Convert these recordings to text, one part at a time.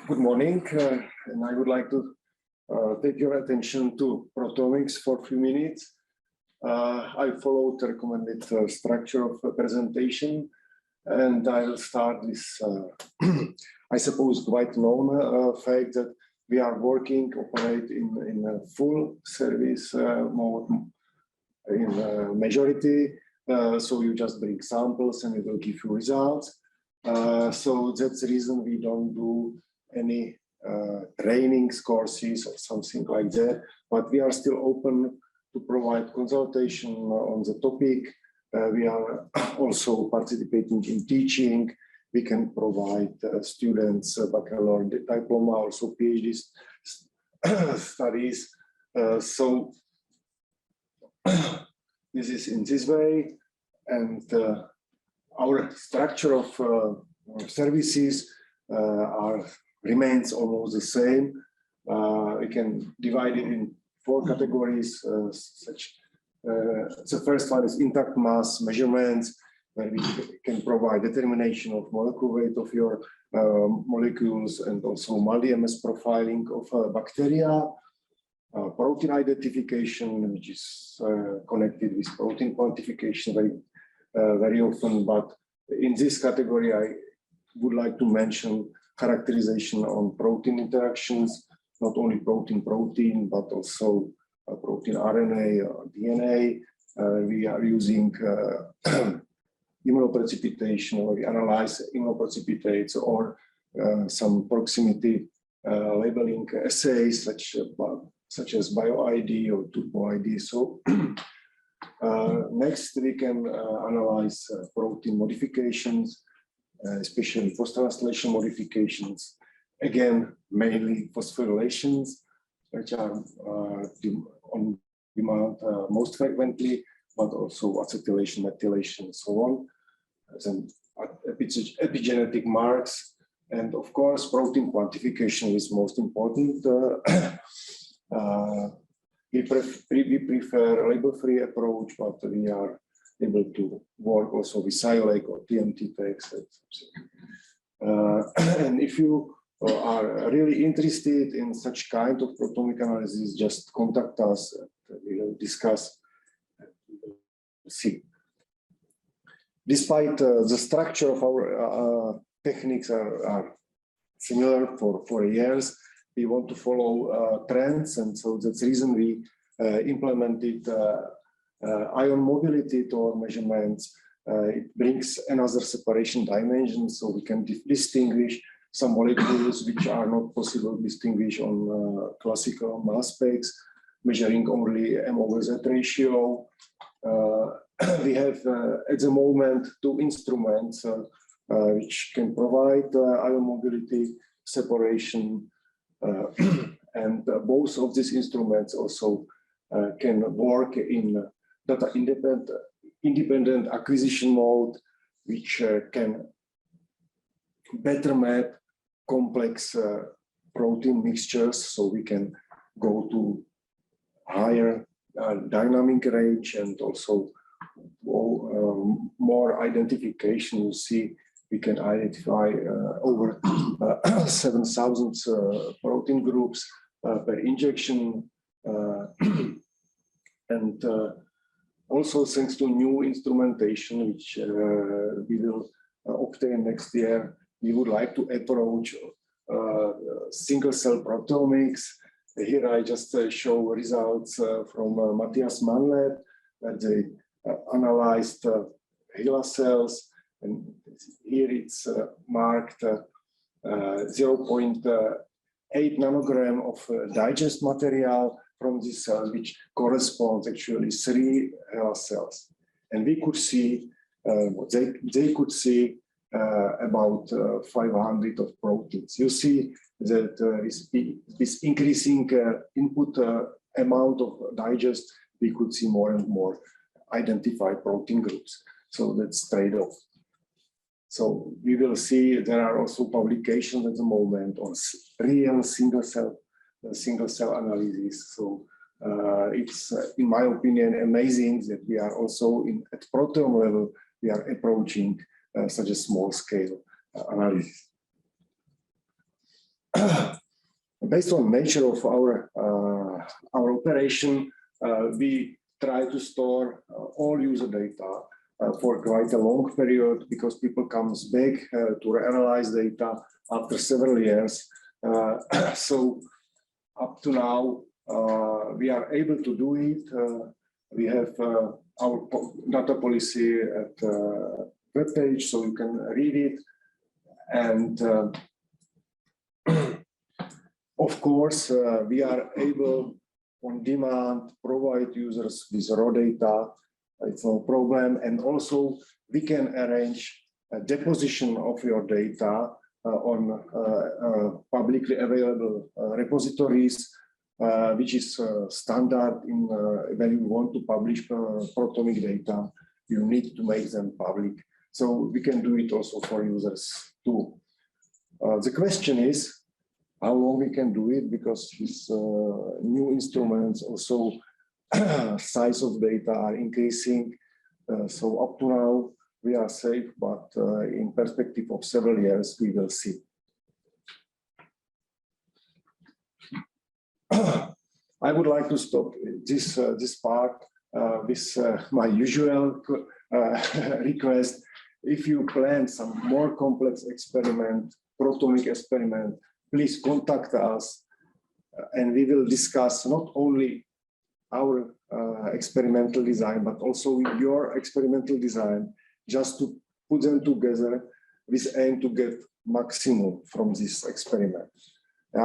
Good morning, and I would like to take your attention to proteomics for a few minutes. I followed the recommended structure of the presentation, and I will start with, I suppose, quite known fact that we are operate in a full service mode in majority. So you just bring samples and it will give you results. So that's the reason we don't do any trainings courses or something like that, but we are still open to provide consultation on the topic. We are also participating in teaching. We can provide students baccalaureate diploma, also PhD studies. So this is in this way, and our structure of services remains almost the same. We can divide it in 4 categories. The first one is intact mass measurements, where we can provide determination of molecular weight of your molecules and also multi-MS profiling of bacteria. Protein identification, which is connected with protein quantification very often, but in this category I would like to mention characterization on protein interactions, not only protein-protein, but also protein RNA or DNA. We are using immunoprecipitation, or we analyze immunoprecipitates, or some proximity labeling assays such as bio-ID or TUPO-ID. So next we can analyze protein modifications, especially post-translation modifications, again mainly phosphorylations, which are on demand most frequently, but also acetylation, methylation, and so on. Then epigenetic marks, and of course protein quantification is most important. We prefer a label-free approach, but we are able to work also with CIILEC or TMT text. And if you are really interested in such kind of proteomic analysis, just contact us. We will discuss. See. Despite the structure of our techniques are similar for years, we want to follow trends, and so that's the reason we implemented ion mobility to our measurements. It brings another separation dimension, so we can distinguish some molecules which are not possible to distinguish on classical mass specs, measuring only M/Z ratio. We have at the moment 2 instruments which can provide ion mobility separation, and both of these instruments also can work in data independent acquisition mode, which can better map complex protein mixtures, so we can go to higher dynamic range and also more identification. You see, we can identify over 7,000 protein groups per injection, and also thanks to new instrumentation which we will obtain next year, we would like to approach single-cell proteomics. Here I just show results from Matthias Mann lab, where they analyzed HeLa cells, and here it's marked 0.8 nanogram of digest material from this cell, which corresponds actually 3 HeLa cells. And we could see, they could see about 500 of proteins. You see that this increasing input amount of digest, we could see more and more identified protein groups. So that's trade-off. So we will see there are also publications at the moment on real single cell analysis. So it's, in my opinion, amazing that we are also at proteome level, we are approaching such a small scale analysis. based on nature of our operation, we try to store all user data for quite a long period, because people comes back to analyze data after several years. So up to now, we are able to do it. We have our data policy at the web page, so you can read it. And of course, we are able on demand provide users with raw data. It's no problem. And also we can arrange a deposition of your data on publicly available repositories, which is standard in when you want to publish proteomic data, you need to make them public. So we can do it also for users too. The question is how long we can do it, because these new instruments also size of data are increasing. So up to now we are safe, but in perspective of several years we will see. I would like to stop this part with my usual request. If you plan some more complex experiment, proteomic experiment, please contact us, and we will discuss not only our experimental design, but also your experimental design, just to put them together with aim to get maximum from this experiment.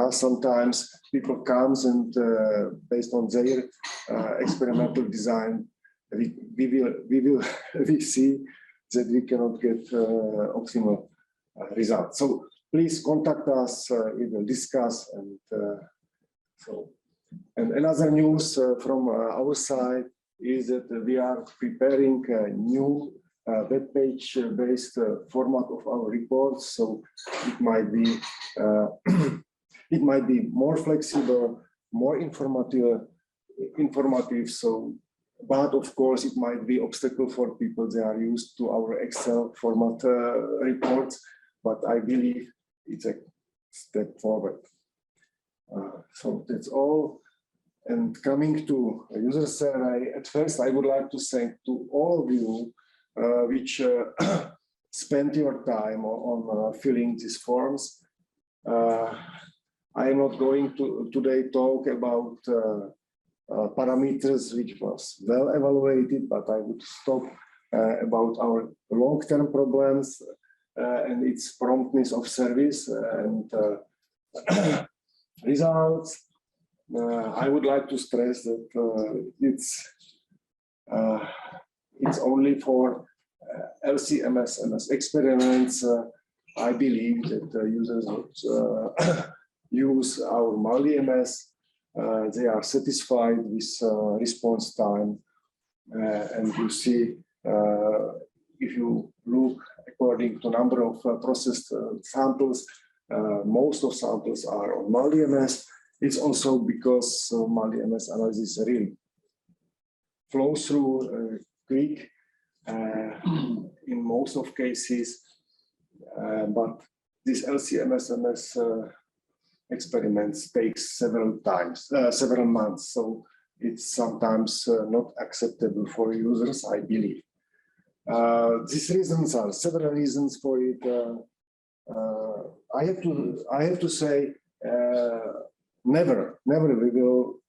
Sometimes people comes and based on their experimental design, we see that we cannot get optimal results. So please contact us. We will discuss. And another news from our side is that we are preparing a new web page based format of our reports. So it might be more flexible, more informative. So, but of course, it might be obstacle for people. They are used to our Excel format reports, but I believe it's a step forward. So that's all. And coming to a user survey, at first I would like to thank to all of you which spent your time on filling these forms. I am not going to today talk about parameters which was well evaluated, but I would stop about our long-term problems and its promptness of service and results. I would like to stress that it's only for LC-MS experiments. I believe that users would use our MALDI-MS. They are satisfied with response time. And you see, if you look according to number of processed samples, most of samples are on MALDI-MS. It's also because MALDI-MS analysis really flows through quick in most of cases, but this LC-MS experiments takes several months, so it's sometimes not acceptable for users, I believe. These reasons are several reasons for it. I have to say, never we will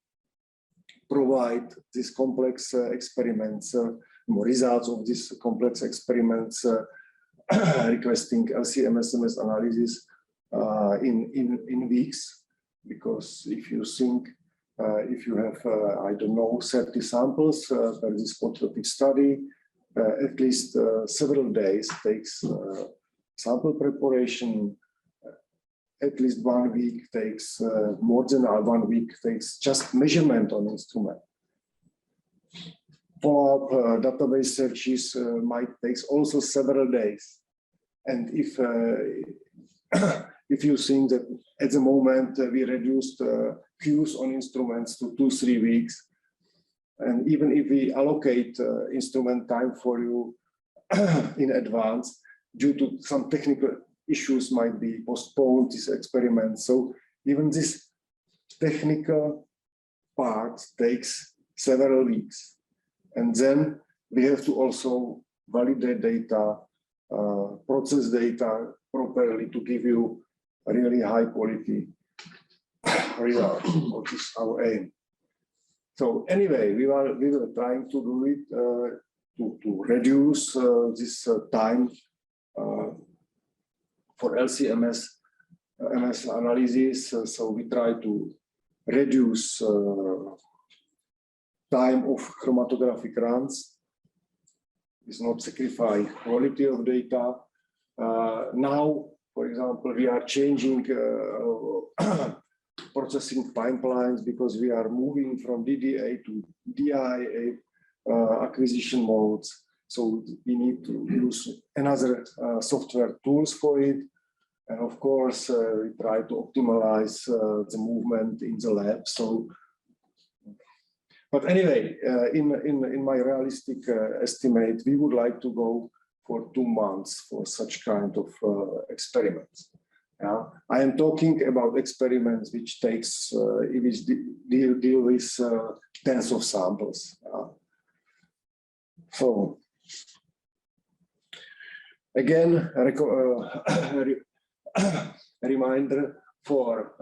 provide these complex experiments, results of these complex experiments, requesting LC-MS analysis in weeks, because if you think, if you have, I don't know, 30 samples for this quantitative study, at least several days takes sample preparation. At least 1 week takes, more than 1 week takes just measurement on instrument. Follow-up database searches might take also several days. And if you think that at the moment we reduced queues on instruments to 2-3 weeks, and even if we allocate instrument time for you in advance, due to some technical issues might be postponed, this experiment. So even this technical part takes several weeks. And then we have to also validate data, process data properly to give you a really high quality result, which is our aim. So anyway, we were trying to do it to reduce this time for LC-MS analysis. So we try to reduce time of chromatographic runs. It's not sacrifice quality of data. Now, for example, we are changing processing pipelines because we are moving from DDA to DIA acquisition modes. So we need to use another software tools for it. And of course, we try to optimize the movement in the lab. So, but anyway, in my realistic estimate, we would like to go for 2 months for such kind of experiments. I am talking about experiments which takes, which deal with tens of samples. So again, a reminder for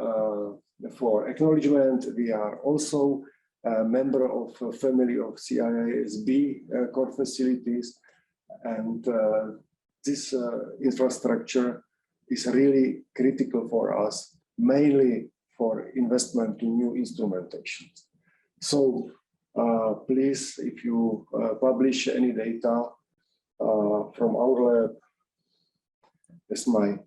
acknowledgement. We are also a member of a family of CIISB core facilities, and this infrastructure is really critical for us, mainly for investment to new instrumentation. So please, if you publish any data from our lab, as my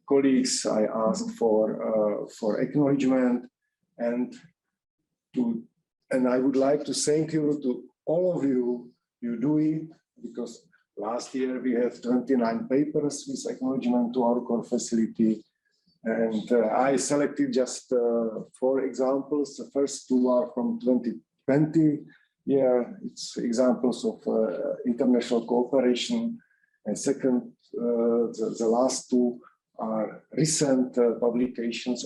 colleagues, I ask for acknowledgement, and I would like to thank you to all of you. You do it because last year we have 29 papers with acknowledgement to our core facility, and I selected just 4 examples. The first 2 are from 2020 year. It's examples of international cooperation, and second, the last 2 are recent publications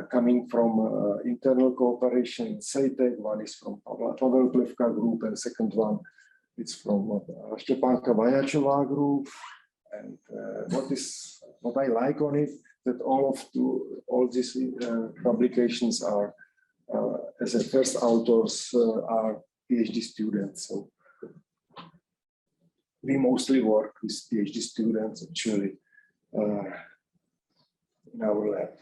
coming from internal cooperation in CETEC. One is from Pavel Plevka group, and second one it's from Štěpánka Vaňačová group. And what I like on it, that all these publications are as a first authors are PhD students. So we mostly work with PhD students actually in our lab.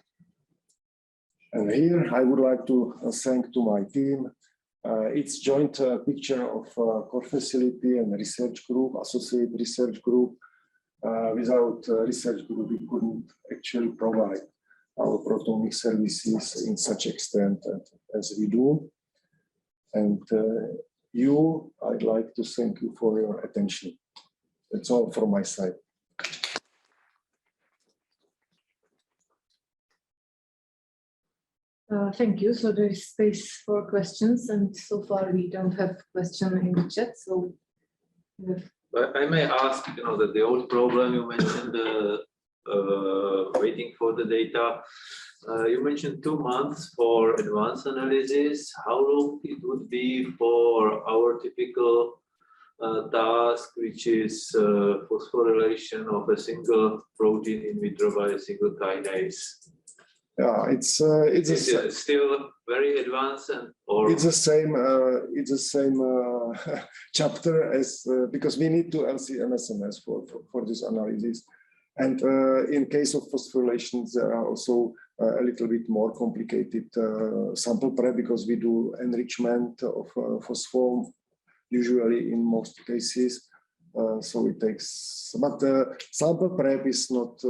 And here I would like to thank to my team. It's joint picture of core facility and research group, associate research group. Without research group, we couldn't actually provide our proteomic services in such extent as we do. And I'd like to thank you for your attention. That's all from my side. Thank you. So there is space for questions, and so far we don't have question in the chat. So, I may ask, that the old problem you mentioned, waiting for the data. You mentioned 2 months for advanced analysis. How long it would be for our typical task, which is phosphorylation of a single protein in vitro by a single kinase? Yeah, it's still very advanced, or it's the same chapter as because we need to LC-MS for this analysis, and in case of phosphorylations, there are also a little bit more complicated sample prep because we do enrichment of phosphor usually in most cases. So it takes, but sample prep is not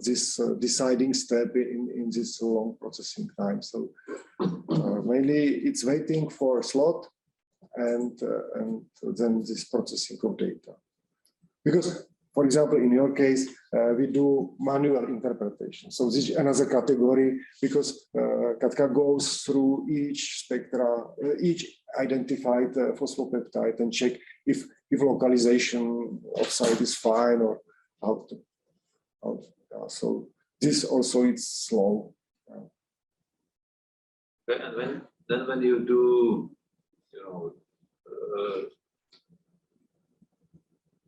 this deciding step in this long processing time. So mainly it's waiting for a slot and then this processing of data. Because, for example, in your case, we do manual interpretation. So this is another category because Katka goes through each spectra, each identified phosphopeptide and check if localization of site is fine or how So this also is slow. And when you do,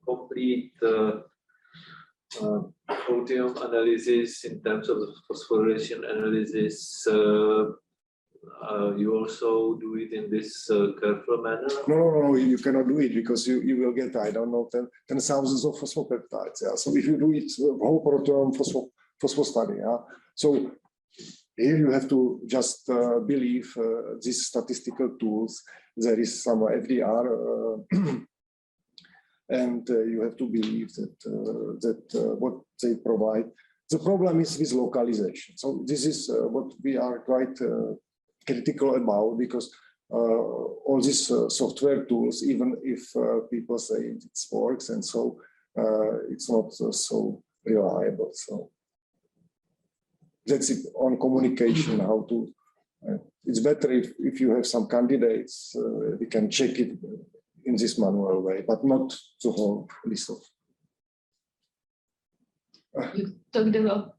complete proteome analysis in terms of the phosphorylation analysis, you also do it in this careful manner? No, you cannot do it because you will get, I don't know, 10 thousands of phosphopeptides. Yeah? So if you do it, whole proteome phospho study. Yeah? So here you have to just believe these statistical tools. There is some FDR, and you have to believe that what they provide. The problem is with localization. So this is what we are quite critical about, because all these software tools, even if people say it works, and so it's not so reliable. So that's it on communication, how to, it's better if you have some candidates, we can check it in this manual way, but not the whole list of. You talked about,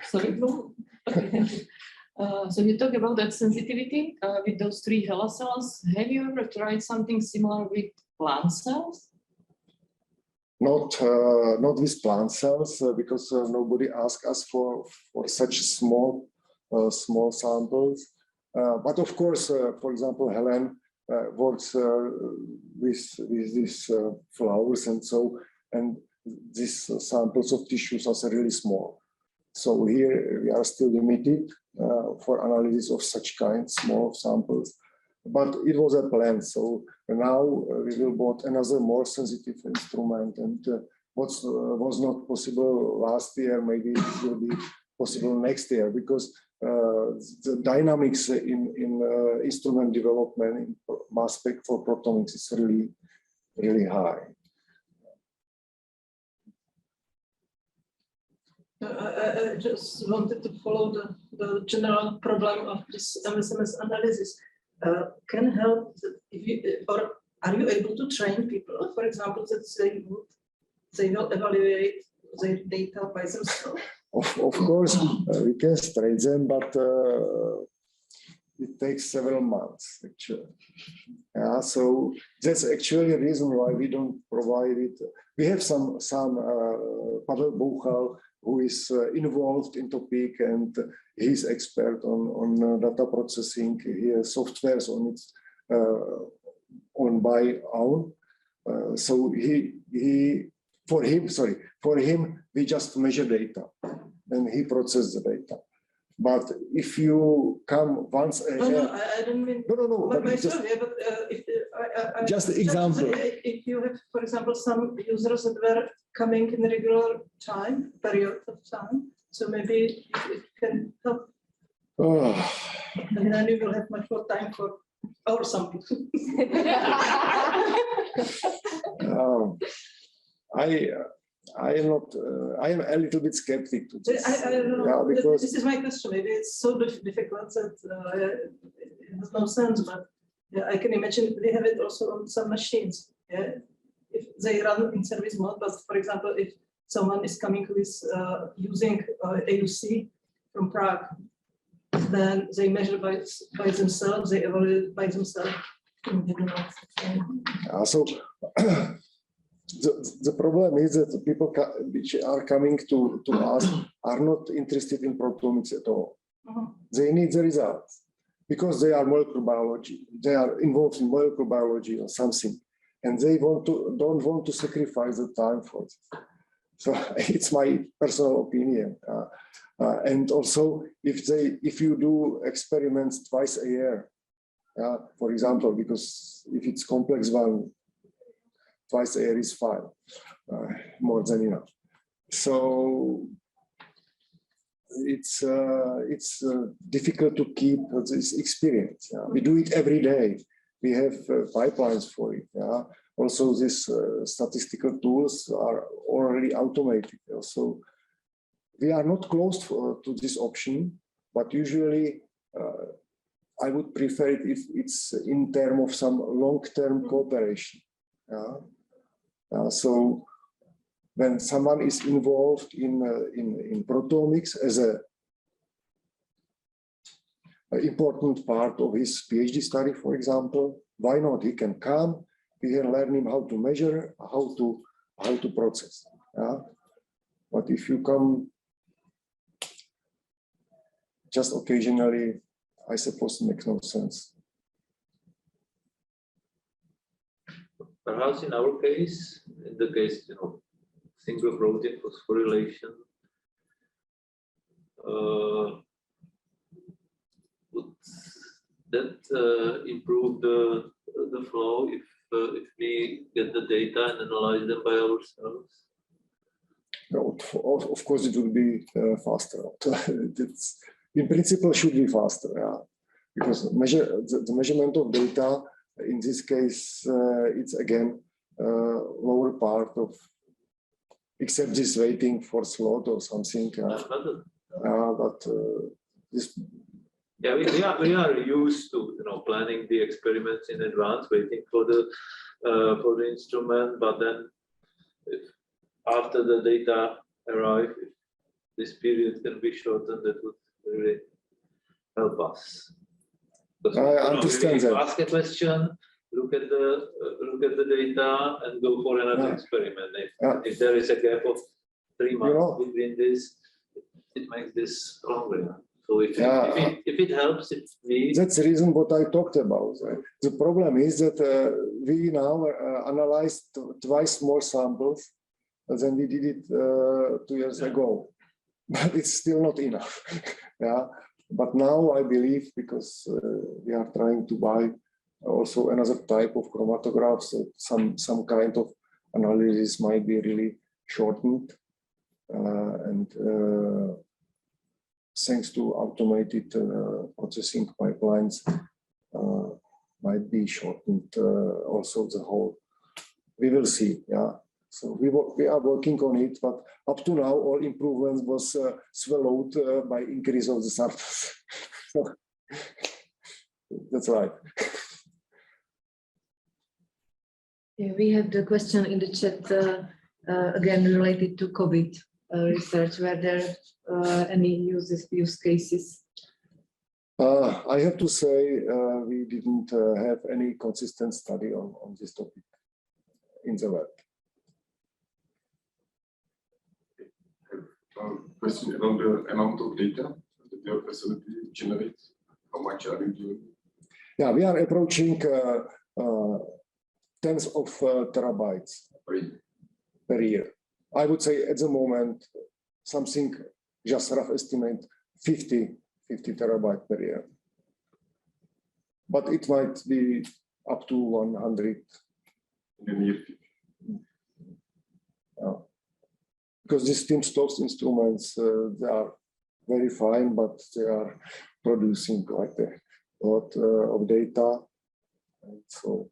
sorry, no? Okay, thank you. So you talk about that sensitivity with those 3 HeLa cells. Have you ever tried something similar with plant cells? Not with plant cells, because nobody asked us for such small samples. But of course, for example, Helen works with these flowers, and so, and these samples of tissues are really small. So here we are still limited for analysis of such kind small samples. But it was a plan. So now we will build another more sensitive instrument, and what was not possible last year, maybe it will be possible next year, because the dynamics in instrument development in mass spec for proteomics is really high. I just wanted to follow the general problem of this MSMS analysis. Can help if you, or are you able to train people, for example, that they will evaluate their data by themselves? Of course, we can train them, but it takes several months actually. Yeah, so that's actually a reason why we don't provide it. We have some Pavel Bouchal, who is involved in topic, and he's expert on data processing. He has softwares on it on by own. So for him we just measure data and he processes the data. But if you come once a year, no, I don't mean. No. But Just, if just example. If you have, for example, some users that were coming in a regular period of time, so maybe it can help. Oh. And then you will have much more time for our samples. I am not. I am a little bit skeptic to this. I don't know. Yeah, because this is my question. Maybe it's so difficult that it has no sense. But yeah, I can imagine they have it also on some machines. Yeah, if they run in service mode. But for example, if someone is coming with using AUC from Prague, then they measure by themselves. They evaluate by themselves. So. The problem is that the people which are coming to us are not interested in proteomics at all. They need the results because they are molecular biology. They are involved in molecular biology or something, and they don't want to sacrifice the time for it. So it's my personal opinion. And also, if you do experiments twice a year, for example, because if it's complex one, twice a year is fine, more than enough. So it's difficult to keep this experience. We do it every day. We have pipelines for it. Also, these statistical tools are already automated. So we are not closed to this option, but usually I would prefer it if it's in terms of some long-term cooperation. So when someone is involved in proteomics as an important part of his PhD study, for example, why not? He can come, we can learn him how to measure, how to process. Yeah? But if you come just occasionally, I suppose it makes no sense. Perhaps in our case, in the case, single protein phosphorylation, would that improve the flow if we get the data and analyze them by ourselves? No, of course, it would be faster. In principle, should be faster, yeah. Because the measurement of data in this case, it's again lower part of, except this waiting for slot or something. But this. Yeah, we are used to planning the experiments in advance, waiting for the instrument. But then, if after the data arrive, if this period can be shortened, that would really help us. Because, I understand that. Ask a question, look at the data, and go for another experiment. If there is a gap of 3 months between this, it makes this longer. So if it helps, if we... That's the reason what I talked about. The problem is that we now analyzed twice more samples than we did it 2 years ago, but it's still not enough. Yeah, but now I believe, because we are trying to buy also another type of chromatographs, so some kind of analysis might be really shortened, and thanks to automated processing pipelines, might be shortened also the whole. We will see, yeah. So we are working on it, but up to now, all improvements was swallowed by increase of the samples. So that's right. Yeah, we have the question in the chat again related to COVID research. Were there any use cases? I have to say we didn't have any consistent study on this topic in the web. Question about the amount of data that your facility generates. How much are you doing? Yeah, we are approaching tens of terabytes per year. I would say at the moment, something, just rough estimate, 50 terabytes per year. But it might be up to 100. In the near future. Because these timsTOF instruments, they are very fine, but they are producing quite a lot of data. And so